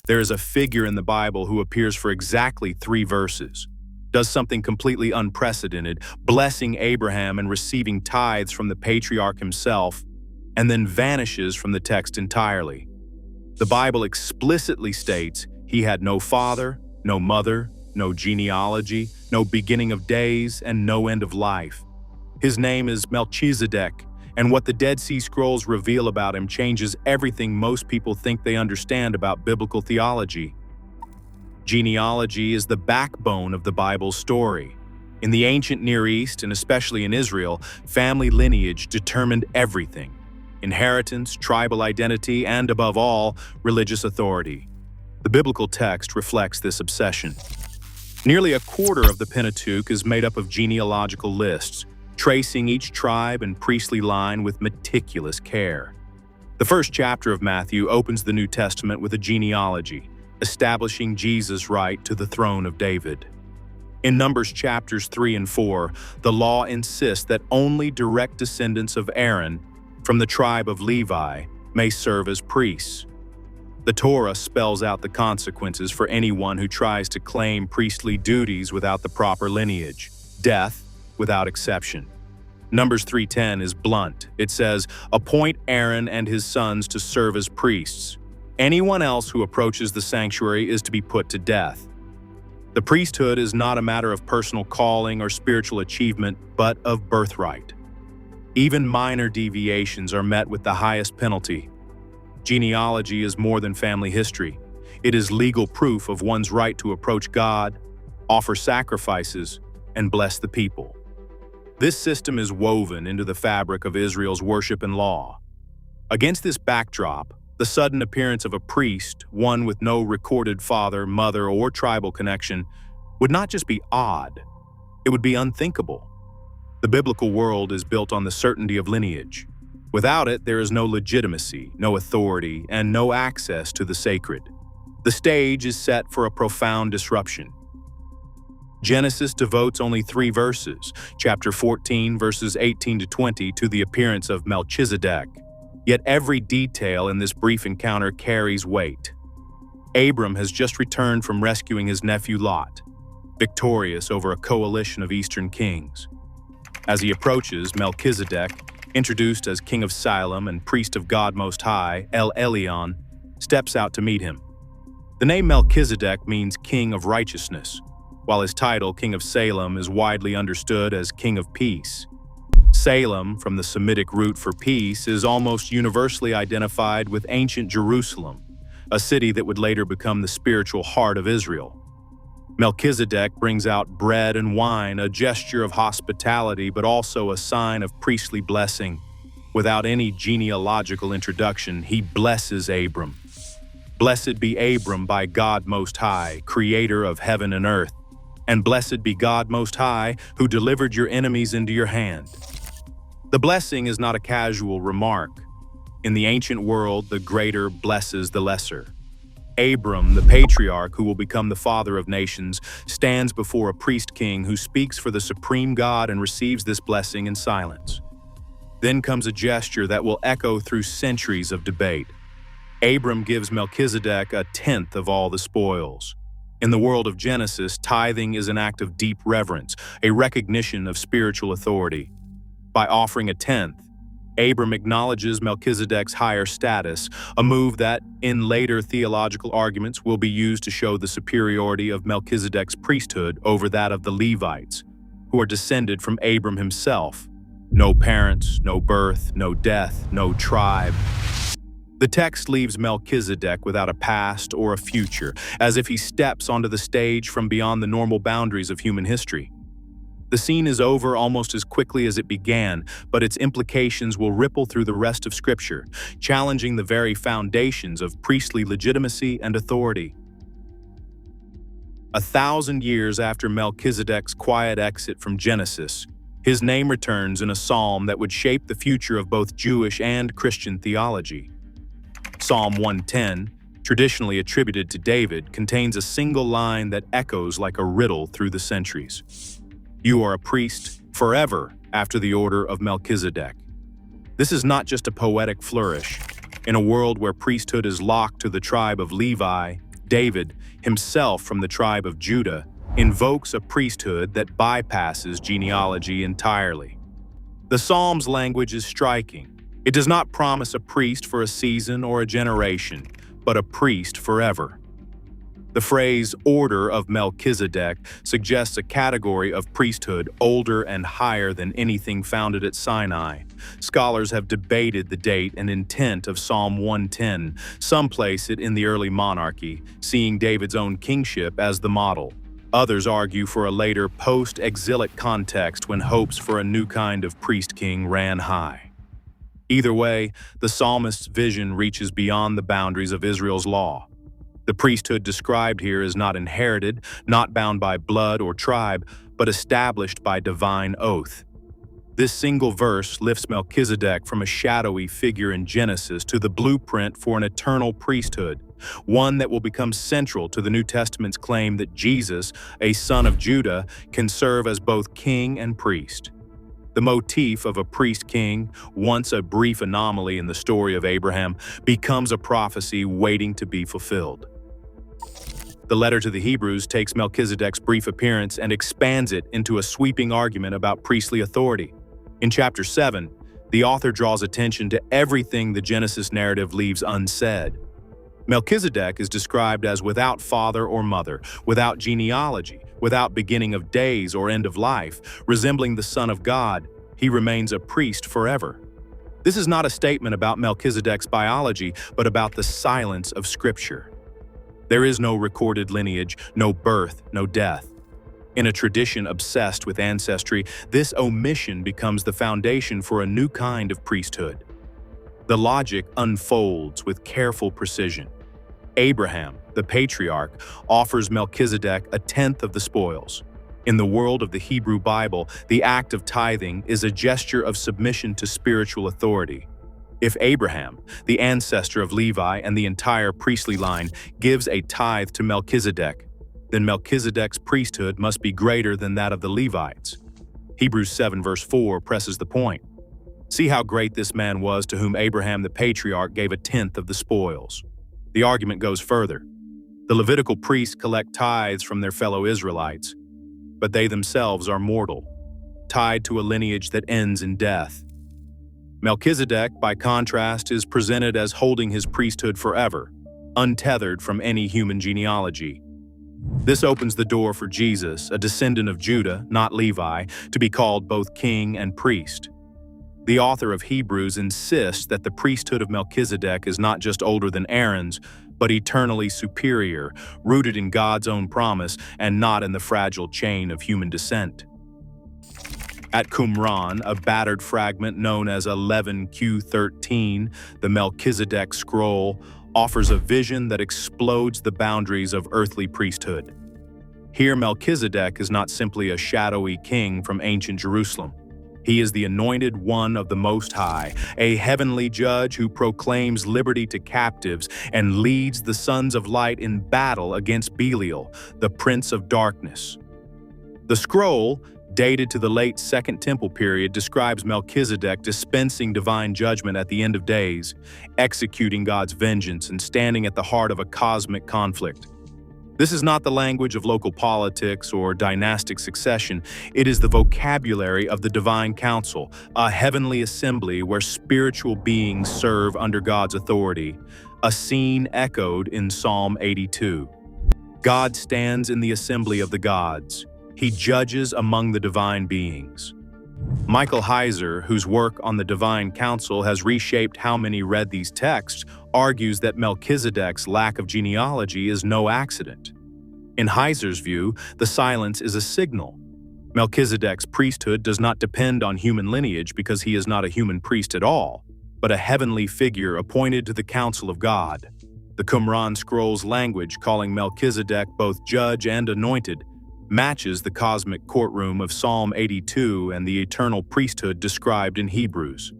There is a figure in the Bible who appears for exactly 3 verses, does something completely unprecedented, blessing Abraham and receiving tithes from the patriarch himself, and then vanishes from the text entirely. The Bible explicitly states he had no father, no mother, no genealogy, no beginning of days, and no end of life. His name is Melchizedek, and what the Dead Sea Scrolls reveal about him changes everything most people think they understand about biblical theology. Genealogy is the backbone of the Bible's story. In the ancient Near East, and especially in Israel, family lineage determined everything: inheritance, tribal identity, and above all, religious authority. The biblical text reflects this obsession. Nearly a quarter of the Pentateuch is made up of genealogical lists, tracing each tribe and priestly line with meticulous care. The first chapter of Matthew opens the New Testament with a genealogy, establishing Jesus' right to the throne of David. In Numbers chapters 3 and 4, the law insists that only direct descendants of Aaron from the tribe of Levi may serve as priests. The Torah spells out the consequences for anyone who tries to claim priestly duties without the proper lineage: death without exception. Numbers 3:10 is blunt. It says, "Appoint Aaron and his sons to serve as priests. Anyone else who approaches the sanctuary is to be put to death." The priesthood is not a matter of personal calling or spiritual achievement, but of birthright. Even minor deviations are met with the highest penalty. Genealogy is more than family history. It is legal proof of one's right to approach God, offer sacrifices, and bless the people. This system is woven into the fabric of Israel's worship and law. Against this backdrop, the sudden appearance of a priest, one with no recorded father, mother, or tribal connection, would not just be odd, it would be unthinkable. The biblical world is built on the certainty of lineage. Without it, there is no legitimacy, no authority, and no access to the sacred. The stage is set for a profound disruption. Genesis devotes only 3 verses, chapter 14, verses 18 to 20, to the appearance of Melchizedek. Yet every detail in this brief encounter carries weight. Abram has just returned from rescuing his nephew Lot, victorious over a coalition of eastern kings. As he approaches, Melchizedek, introduced as King of Salem and priest of God Most High, El Elyon, steps out to meet him. The name Melchizedek means King of Righteousness, while his title, King of Salem, is widely understood as King of Peace. Salem, from the Semitic root for peace, is almost universally identified with ancient Jerusalem, a city that would later become the spiritual heart of Israel. Melchizedek brings out bread and wine, a gesture of hospitality, but also a sign of priestly blessing. Without any genealogical introduction, he blesses Abram. "Blessed be Abram by God Most High, creator of heaven and earth. And blessed be God Most High, who delivered your enemies into your hand." The blessing is not a casual remark. In the ancient world, the greater blesses the lesser. Abram, the patriarch who will become the father of nations, stands before a priest-king who speaks for the supreme God and receives this blessing in silence. Then comes a gesture that will echo through centuries of debate. Abram gives Melchizedek a tenth of all the spoils. In the world of Genesis, tithing is an act of deep reverence, a recognition of spiritual authority. By offering a tenth, Abram acknowledges Melchizedek's higher status, a move that, in later theological arguments, will be used to show the superiority of Melchizedek's priesthood over that of the Levites, who are descended from Abram himself. No parents, no birth, no death, no tribe. The text leaves Melchizedek without a past or a future, as if he steps onto the stage from beyond the normal boundaries of human history. The scene is over almost as quickly as it began, but its implications will ripple through the rest of Scripture, challenging the very foundations of priestly legitimacy and authority. 1,000 years after Melchizedek's quiet exit from Genesis, his name returns in a psalm that would shape the future of both Jewish and Christian theology. Psalm 110, traditionally attributed to David, contains a single line that echoes like a riddle through the centuries. "You are a priest forever after the order of Melchizedek." This is not just a poetic flourish. In a world where priesthood is locked to the tribe of Levi, David, himself from the tribe of Judah, invokes a priesthood that bypasses genealogy entirely. The Psalms' language is striking. It does not promise a priest for a season or a generation, but a priest forever. The phrase "order of Melchizedek" suggests a category of priesthood older and higher than anything founded at Sinai. Scholars have debated the date and intent of Psalm 110. Some place it in the early monarchy, seeing David's own kingship as the model. Others argue for a later post-exilic context when hopes for a new kind of priest-king ran high. Either way, the psalmist's vision reaches beyond the boundaries of Israel's law. The priesthood described here is not inherited, not bound by blood or tribe, but established by divine oath. This single verse lifts Melchizedek from a shadowy figure in Genesis to the blueprint for an eternal priesthood, one that will become central to the New Testament's claim that Jesus, a son of Judah, can serve as both king and priest. The motif of a priest-king, once a brief anomaly in the story of Abraham, becomes a prophecy waiting to be fulfilled. The letter to the Hebrews takes Melchizedek's brief appearance and expands it into a sweeping argument about priestly authority. In chapter 7, the author draws attention to everything the Genesis narrative leaves unsaid. Melchizedek is described as without father or mother, without genealogy, without beginning of days or end of life. Resembling the Son of God, he remains a priest forever. This is not a statement about Melchizedek's biology, but about the silence of Scripture. There is no recorded lineage, no birth, no death. In a tradition obsessed with ancestry, this omission becomes the foundation for a new kind of priesthood. The logic unfolds with careful precision. Abraham, the patriarch, offers Melchizedek a tenth of the spoils. In the world of the Hebrew Bible, the act of tithing is a gesture of submission to spiritual authority. If Abraham, the ancestor of Levi and the entire priestly line, gives a tithe to Melchizedek, then Melchizedek's priesthood must be greater than that of the Levites. Hebrews 7 verse 4 presses the point. See how great this man was to whom Abraham the patriarch gave a tenth of the spoils. The argument goes further. The Levitical priests collect tithes from their fellow Israelites, but they themselves are mortal, tied to a lineage that ends in death. Melchizedek, by contrast, is presented as holding his priesthood forever, untethered from any human genealogy. This opens the door for Jesus, a descendant of Judah, not Levi, to be called both king and priest. The author of Hebrews insists that the priesthood of Melchizedek is not just older than Aaron's, but eternally superior, rooted in God's own promise and not in the fragile chain of human descent. At Qumran, a battered fragment known as 11Q13, the Melchizedek scroll, offers a vision that explodes the boundaries of earthly priesthood. Here, Melchizedek is not simply a shadowy king from ancient Jerusalem. He is the anointed one of the Most High, a heavenly judge who proclaims liberty to captives and leads the sons of light in battle against Belial, the prince of darkness. The scroll, dated to the late Second Temple period, describes Melchizedek dispensing divine judgment at the end of days, executing God's vengeance and standing at the heart of a cosmic conflict. This is not the language of local politics or dynastic succession. It is the vocabulary of the divine council, a heavenly assembly where spiritual beings serve under God's authority, a scene echoed in Psalm 82. God stands in the assembly of the gods. He judges among the divine beings. Michael Heiser, whose work on the divine council has reshaped how many read these texts, argues that Melchizedek's lack of genealogy is no accident. In Heiser's view, the silence is a signal. Melchizedek's priesthood does not depend on human lineage because he is not a human priest at all, but a heavenly figure appointed to the council of God. The Qumran scroll's language, calling Melchizedek both judge and anointed, matches the cosmic courtroom of Psalm 82 and the eternal priesthood described in Hebrews.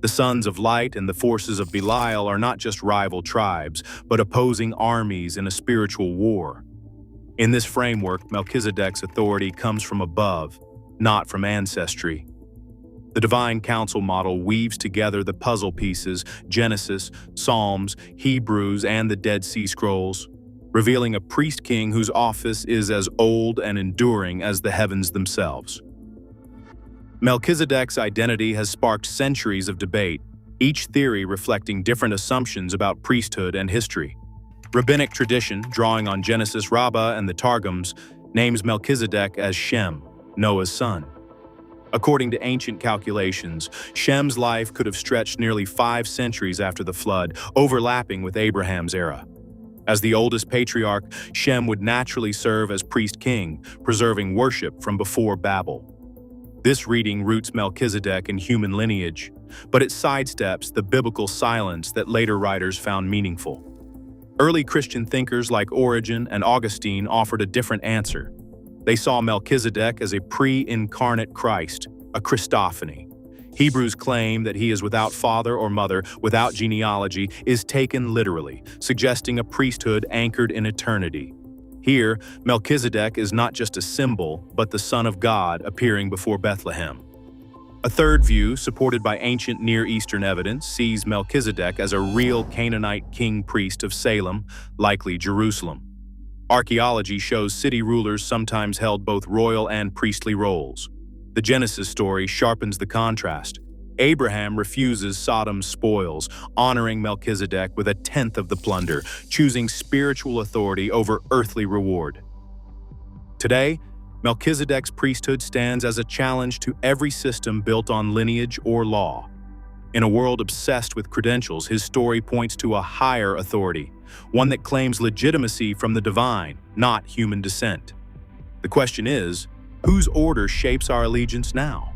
The sons of light and the forces of Belial are not just rival tribes, but opposing armies in a spiritual war. In this framework, Melchizedek's authority comes from above, not from ancestry. The divine council model weaves together the puzzle pieces, Genesis, Psalms, Hebrews, and the Dead Sea Scrolls. revealing a priest-king whose office is as old and enduring as the heavens themselves. Melchizedek's identity has sparked centuries of debate, each theory reflecting different assumptions about priesthood and history. Rabbinic tradition, drawing on Genesis Rabbah and the Targums, names Melchizedek as Shem, Noah's son. According to ancient calculations, Shem's life could have stretched nearly 5 centuries after the flood, overlapping with Abraham's era. As the oldest patriarch, Shem would naturally serve as priest-king, preserving worship from before Babel. This reading roots Melchizedek in human lineage, but it sidesteps the biblical silence that later writers found meaningful. Early Christian thinkers like Origen and Augustine offered a different answer. They saw Melchizedek as a pre-incarnate Christ, a Christophany. Hebrews claim that he is without father or mother, without genealogy, is taken literally, suggesting a priesthood anchored in eternity. Here, Melchizedek is not just a symbol, but the Son of God appearing before Bethlehem. A third view, supported by ancient Near Eastern evidence, sees Melchizedek as a real Canaanite king-priest of Salem, likely Jerusalem. Archaeology shows city rulers sometimes held both royal and priestly roles. The Genesis story sharpens the contrast. Abraham refuses Sodom's spoils, honoring Melchizedek with 1/10 of the plunder, choosing spiritual authority over earthly reward. Today, Melchizedek's priesthood stands as a challenge to every system built on lineage or law. In a world obsessed with credentials, his story points to a higher authority, one that claims legitimacy from the divine, not human descent. The question is, whose order shapes our allegiance now?